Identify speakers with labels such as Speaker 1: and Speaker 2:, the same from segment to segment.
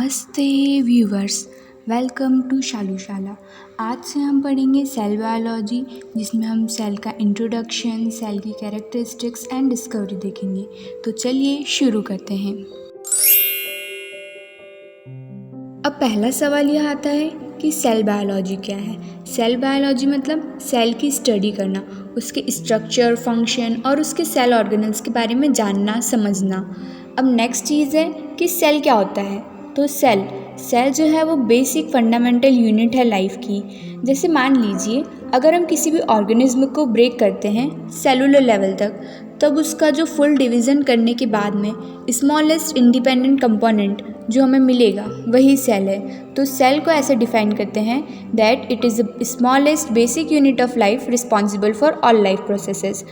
Speaker 1: नमस्ते viewers, welcome to शालूशाला। आज से हम पढ़ेंगे सेल बायोलॉजी, जिसमें हम सेल का इंट्रोडक्शन, सेल की कैरेक्टरिस्टिक्स एंड डिस्कवरी देखेंगे। तो चलिए शुरू करते हैं। अब पहला सवाल यह आता है कि सेल बायोलॉजी क्या है। सेल बायोलॉजी मतलब सेल की स्टडी करना, उसके स्ट्रक्चर, फंक्शन और उसके सेल ऑर्गेनल्स के बारे में जानना, समझना। अब नेक्स्ट चीज़ है कि सेल क्या होता है। तो सेल जो है वो बेसिक फंडामेंटल यूनिट है लाइफ की। जैसे मान लीजिए अगर हम किसी भी ऑर्गेनिज्म को ब्रेक करते हैं सेलुलर लेवल तक, तब उसका जो फुल डिवीज़न करने के बाद में स्मॉलेस्ट इंडिपेंडेंट कंपोनेंट जो हमें मिलेगा वही सेल है। तो सेल को ऐसे डिफाइन करते हैं that it is the smallest basic unit of life responsible for all life processes.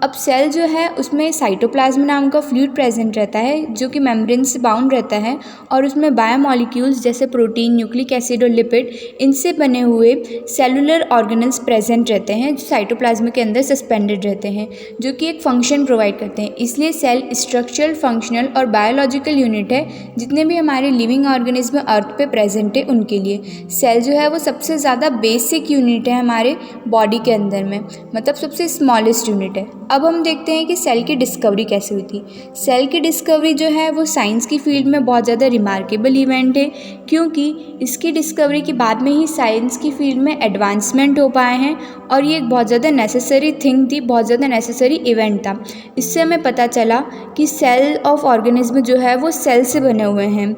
Speaker 1: अब सेल जो है उसमें साइटोप्लाज्म नाम का फ्लूइड प्रेजेंट रहता है जो कि मेम्ब्रेन से बाउंड रहता है, और उसमें बायोमॉलिक्यूल्स जैसे प्रोटीन, न्यूक्लिक एसिड और लिपिड, इनसे बने हुए सेलुलर ऑर्गेनल्स प्रेजेंट रहते हैं जो साइटोप्लाज्म के अंदर सस्पेंडेड रहते हैं, जो कि एक फंक्शन प्रोवाइड करते हैं। इसलिए सेल स्ट्रक्चरल, फंक्शनल और बायोलॉजिकल यूनिट है। जितने भी हमारे लिविंग ऑर्गेनिज्म अर्थ पे प्रेजेंट है उनके लिए सेल जो है वो सबसे ज़्यादा बेसिक यूनिट है हमारे बॉडी के अंदर में, मतलब सबसे स्मॉलेस्ट यूनिट है। अब हम देखते हैं कि सेल की डिस्कवरी कैसे हुई थी। सेल की डिस्कवरी जो है वो साइंस की फील्ड में बहुत ज़्यादा रिमार्केबल इवेंट है, क्योंकि इसकी डिस्कवरी के बाद में ही साइंस की फील्ड में एडवांसमेंट हो पाए हैं, और ये एक बहुत ज़्यादा नेसेसरी थिंग थी, बहुत ज़्यादा नेसेसरी इवेंट था। इससे हमें पता चला कि सेल ऑफ ऑर्गेनिज्म जो है वो सेल से बने हुए हैं,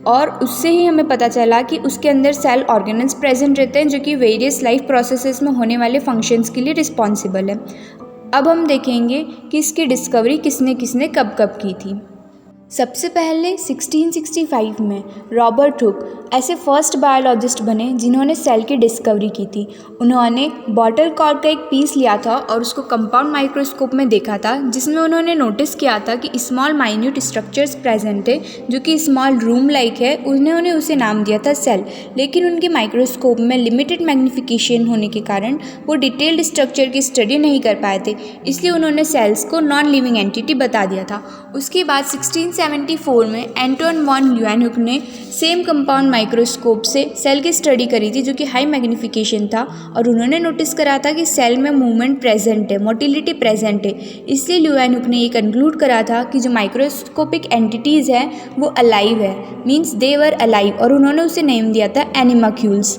Speaker 1: और उससे ही हमें पता चला कि उसके अंदर सेल ऑर्गेनल्स प्रेजेंट रहते हैं जो कि वेरियस लाइफ प्रोसेसेस में होने वाले फंक्शंस के लिए रिस्पॉन्सिबल है। अब हम देखेंगे कि इसकी डिस्कवरी किसने किसने कब कब की थी। सबसे पहले 1665 में रॉबर्ट हुक ऐसे फर्स्ट बायोलॉजिस्ट बने जिन्होंने सेल की डिस्कवरी की थी। उन्होंने बॉटल कॉर्क का एक पीस लिया था और उसको कंपाउंड माइक्रोस्कोप में देखा था, जिसमें उन्होंने नोटिस किया था कि स्मॉल माइन्यूट स्ट्रक्चर्स प्रेजेंट थे जो कि स्मॉल रूम लाइक है। उन्होंने उसे नाम दिया था सेल, लेकिन उनके माइक्रोस्कोप में लिमिटेड मैग्नीफिकेशन होने के कारण वो डिटेल्ड स्ट्रक्चर की स्टडी नहीं कर पाए थे, इसलिए उन्होंने सेल्स को नॉन लिविंग एंटिटी बता दिया था। उसके बाद 1674 में एंटोन वॉन ल्यूएनहुक ने सेम कंपाउंड माइक्रोस्कोप से सेल की स्टडी करी थी जो कि हाई मैग्नीफिकेशन था, और उन्होंने नोटिस करा था कि सेल में मूवमेंट प्रेजेंट है, मोटिलिटी प्रेजेंट है। इसलिए ल्यूएनहुक ने ये कंक्लूड करा था कि जो माइक्रोस्कोपिक एंटिटीज़ हैं वो अलाइव है, मीन्स दे वर अलाइव, और उन्होंने उसे नेम दिया था एनिमाक्यूल्स।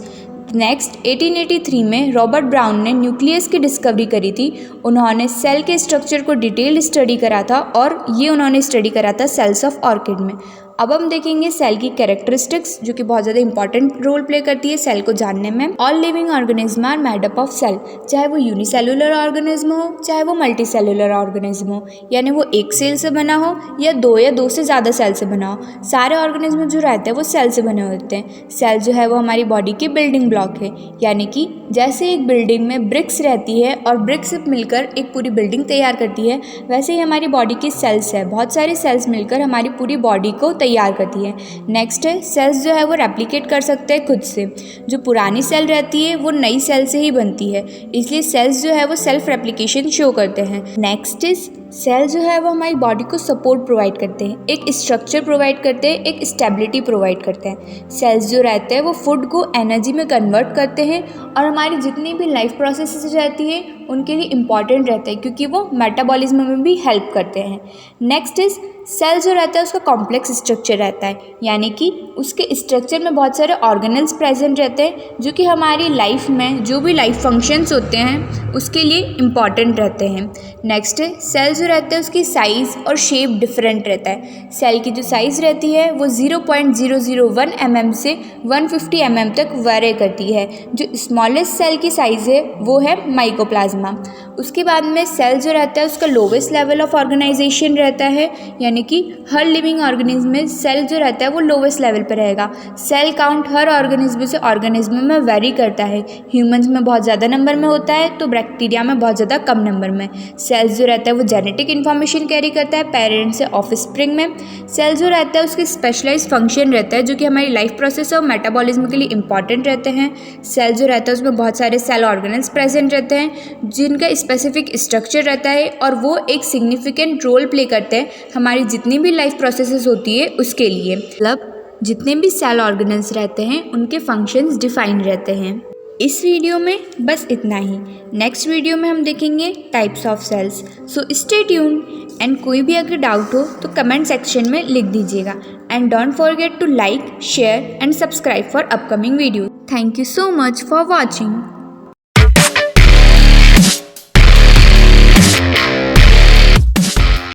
Speaker 1: नेक्स्ट 1883 में रॉबर्ट ब्राउन ने न्यूक्लियस की डिस्कवरी करी थी। उन्होंने सेल के स्ट्रक्चर को डिटेल स्टडी करा था, और ये उन्होंने स्टडी करा था सेल्स ऑफ ऑर्किड में। अब हम देखेंगे सेल की कैरेक्टरिस्टिक्स जो कि बहुत ज़्यादा इंपॉर्टेंट रोल प्ले करती है सेल को जानने में। All living organism are made up of cell, चाहे वो यूनिसेलुलर ऑर्गेनिज्म हो चाहे वो मल्टीसेलुलर ऑर्गेनिज्म हो, यानी वो एक सेल से बना हो या दो से ज़्यादा सेल से बना हो। सारे ऑर्गेनिज्म जो रहते हैं वो सेल से बने होते हैं। सेल जो है वो हमारी बॉडी की बिल्डिंग ब्लॉक है, यानी कि जैसे एक बिल्डिंग में ब्रिक्स रहती है और ब्रिक्स मिलकर एक पूरी बिल्डिंग तैयार करती है, वैसे ही हमारी बॉडी की सेल्स है, बहुत सारी सेल्स मिलकर हमारी पूरी बॉडी को तैयार करती है। नेक्स्ट है सेल्स जो है वो रेप्लिकेट कर सकते हैं खुद से। जो पुरानी सेल रहती है वो नई सेल से ही बनती है, इसलिए सेल्स जो है वो सेल्फ रेप्लिकेशन शो करते हैं। नेक्स्ट इज सेल जो है वो हमारी बॉडी को सपोर्ट प्रोवाइड करते हैं, एक स्ट्रक्चर प्रोवाइड करते हैं, एक स्टेबिलिटी प्रोवाइड करते हैं। सेल्स जो रहते हैं वो फूड को एनर्जी में कन्वर्ट करते हैं, और हमारी जितनी भी लाइफ प्रोसेसेस रहती है उनके लिए इम्पॉर्टेंट रहते हैं, क्योंकि वो मेटाबॉलिज्म में भी हेल्प करते हैं। नेक्स्ट इज सेल जो रहता है उसका कॉम्प्लेक्स स्ट्रक्चर रहता है, यानी कि उसके स्ट्रक्चर में बहुत सारे ऑर्गेनल्स प्रेजेंट रहते हैं जो कि हमारी लाइफ में जो भी लाइफ फंक्शंस होते हैं उसके लिए इम्पॉर्टेंट रहते हैं। नेक्स्ट है सेल जो रहता है उसकी साइज़ और शेप डिफरेंट रहता है। सेल की जो साइज़ रहती है वो 0.001 mm से 150 mm तक वेरी करती है। जो स्मॉलेस्ट सेल की साइज़ है वो है माइकोप्लाज्मा। उसके बाद में सेल जो रहता है उसका लोवेस्ट लेवल ऑफ ऑर्गेनाइजेशन रहता है, यानी कि हर लिविंग ऑर्गेनिज्म में सेल जो रहता है वो लोवेस्ट लेवल पर रहेगा। सेल काउंट हर ऑर्गेनिज्म से ऑर्गेनिज्म में वेरी करता है। ह्यूमंस में बहुत ज़्यादा नंबर में होता है तो बैक्टीरिया में बहुत ज़्यादा कम नंबर में। सेल्स जो रहता है वो जेनेटिक इन्फॉर्मेशन कैरी करता है पेरेंट्स से ऑफस्प्रिंग में। सेल जो रहता है उसके स्पेशलाइज फंक्शन रहता है जो कि हमारी लाइफ प्रोसेस और मेटाबॉलिज्म के लिए इंपॉर्टेंट रहते हैं। सेल जो रहता है उसमें बहुत सारे सेल ऑर्गेनल्स प्रेजेंट रहते हैं जिनका स्पेसिफिक स्ट्रक्चर रहता है, और वो एक सिग्निफिकेंट रोल प्ले करते हैं हमारी जितनी भी लाइफ प्रोसेसेस होती है उसके लिए। मतलब जितने भी सेल ऑर्गेनल्स रहते हैं उनके फंक्शंस डिफाइन रहते हैं। इस वीडियो में बस इतना ही। नेक्स्ट वीडियो में हम देखेंगे types of cells. So stay tuned and कोई भी अगर डाउट हो तो कमेंट सेक्शन में लिख दीजिएगा and don't forget to like, share and subscribe for upcoming video. Thank you so much for watching.